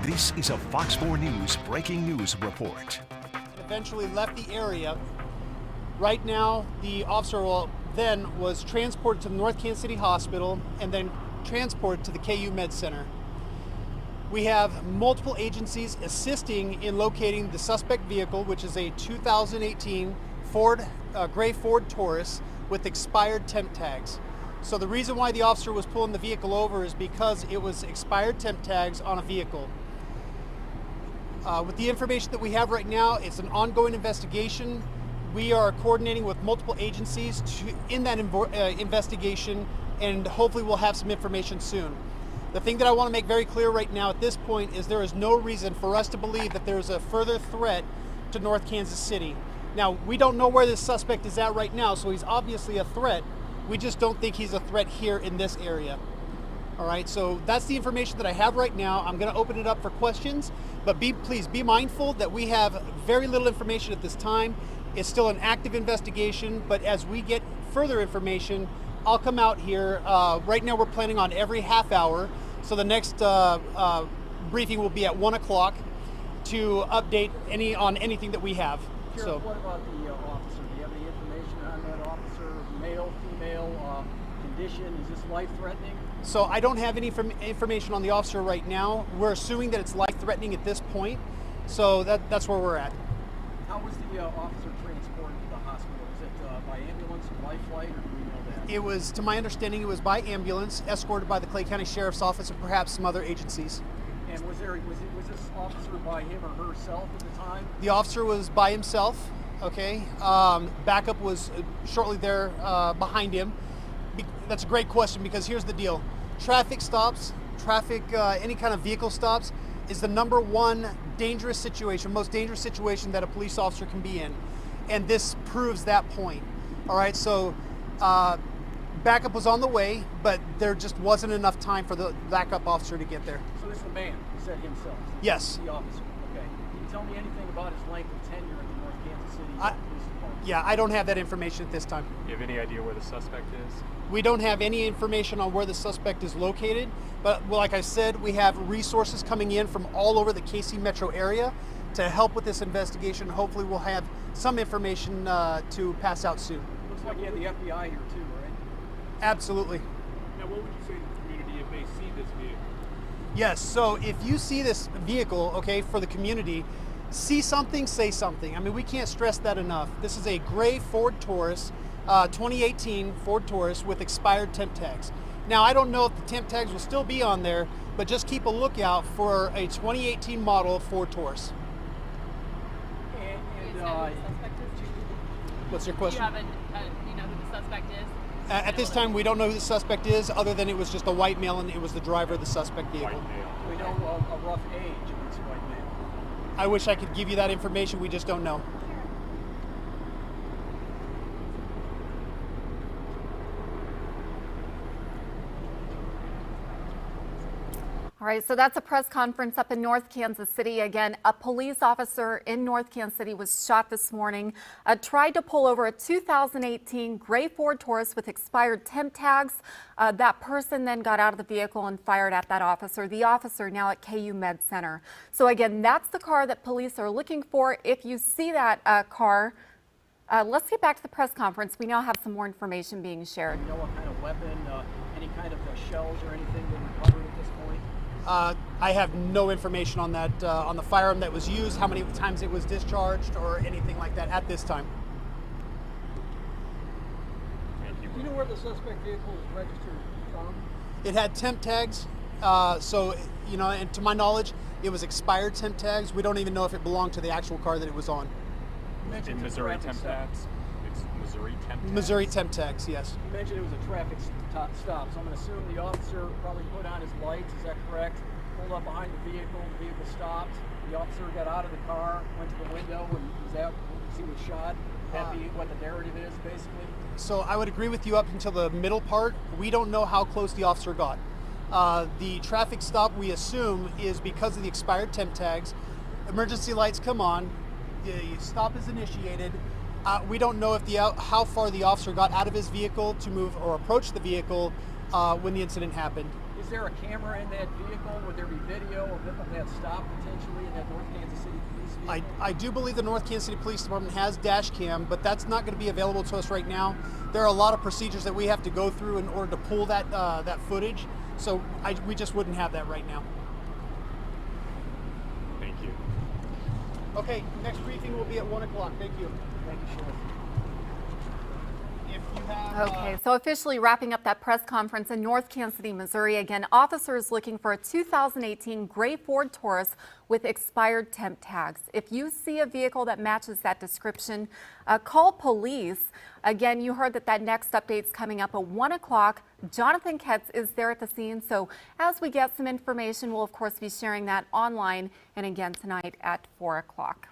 This is a Fox 4 News breaking news report. Eventually left the area. Right now, the officer was transported to the North Kansas City Hospital and then transported to the KU Med Center. We have multiple agencies assisting in locating the suspect vehicle, which is a 2018 gray Ford Taurus with expired temp tags. So the reason why the officer was pulling the vehicle over is because it was expired temp tags on a vehicle. With the information that we have right now, it's an ongoing investigation. We are coordinating with multiple agencies in that investigation, and hopefully we'll have some information soon. The thing that I want to make very clear right now at this point is there is no reason for us to believe that there is a further threat to North Kansas City. Now, we don't know where this suspect is at right now, so he's obviously a threat. We just don't think he's a threat here in this area. All right, so that's the information that I have right now. I'm going to open it up for questions, but please be mindful that we have very little information at this time. It's still an active investigation, but as we get further information, I'll come out here. Right now we're planning on every half hour, so the next briefing will be at 1 o'clock to update on anything that we have. Sheriff, what about the officer? Do you have any information on that officer? Male, female, condition? Is this life-threatening? So I don't have any information on the officer right now. We're assuming that it's life-threatening at this point, so that's where we're at. How was the officer transported to the hospital? Was it by ambulance or life flight, or do we know that? It was, to my understanding, it was by ambulance, escorted by the Clay County Sheriff's Office and perhaps some other agencies. And was this officer by him or herself at the time? The officer was by himself, okay. Backup was shortly there behind him. That's a great question, because here's the deal. Traffic stops, any kind of vehicle stops is the number one dangerous situation, most dangerous situation that a police officer can be in. And this proves that point. All right, so backup was on the way, but there just wasn't enough time for the backup officer to get there. So this is the man who said himself? Yes. The officer, okay. Can you tell me anything about his length of tenure at the North Kansas City Police Department? Yeah, I don't have that information at this time. Do you have any idea where the suspect is? We don't have any information on where the suspect is located, but like I said, we have resources coming in from all over the KC metro area to help with this investigation. Hopefully we'll have some information to pass out soon. Looks like you have the FBI here too, right? Absolutely. Now, what would you say to the community if they see this vehicle? Yes, so if you see this vehicle, okay, for the community, see something, say something. I mean, we can't stress that enough. This is a gray Ford Taurus, 2018 Ford Taurus with expired temp tags. Now, I don't know if the temp tags will still be on there, but just keep a lookout for a 2018 model Ford Taurus. What's your question? Do you know who the suspect is? At this time, we don't know who the suspect is, other than it was just a white male and it was the driver of the suspect vehicle. White male. We know a rough age of this white man. I wish I could give you that information, we just don't know. All right, so that's a press conference up in North Kansas City. Again, a police officer in North Kansas City was shot this morning, tried to pull over a 2018 gray Ford Taurus with expired temp tags. That person then got out of the vehicle and fired at that officer. The officer now at KU Med Center. So again, that's the car that police are looking for. If you see that car, let's get back to the press conference. We now have some more information being shared. Do you know what kind of weapon, any kind of shells or anything been recovered at this point? I have no information on that, on the firearm that was used, how many times it was discharged, or anything like that at this time. Do you know where the suspect vehicle was registered from? It had temp tags, so, you know, and to my knowledge, it was expired temp tags. We don't even know if it belonged to the actual car that it was on. In Missouri temp tags? It's Missouri temp tags? Missouri temp tags, yes. You mentioned it was a traffic stop, so I'm going to assume the officer probably put on his lights, is that correct? Pulled up behind the vehicle stopped, the officer got out of the car, went to the window, and was out, he was shot. That be what the narrative is, basically? So I would agree with you up until the middle part. We don't know how close the officer got. The traffic stop, we assume, is because of the expired temp tags. Emergency lights come on, the stop is initiated. We don't know if how far the officer got out of his vehicle to move or approach the vehicle when the incident happened. Is there a camera in that vehicle? Would there be video of that stop potentially in that North Kansas City police vehicle? I do believe the North Kansas City Police Department has dash cam, but that's not going to be available to us right now. There are a lot of procedures that we have to go through in order to pull that that footage, so we just wouldn't have that right now. Thank you. Okay, next briefing will be at 1 o'clock. Thank you. Thank you, Sheriff. If you have, Okay, so officially wrapping up that press conference in North Kansas City, Missouri. Again, officers looking for a 2018 gray Ford Taurus with expired temp tags. If you see a vehicle that matches that description, call police. Again, you heard that next update's coming up at 1 o'clock. Jonathan Ketz is there at the scene. So as we get some information, we'll of course be sharing that online and again tonight at 4 o'clock.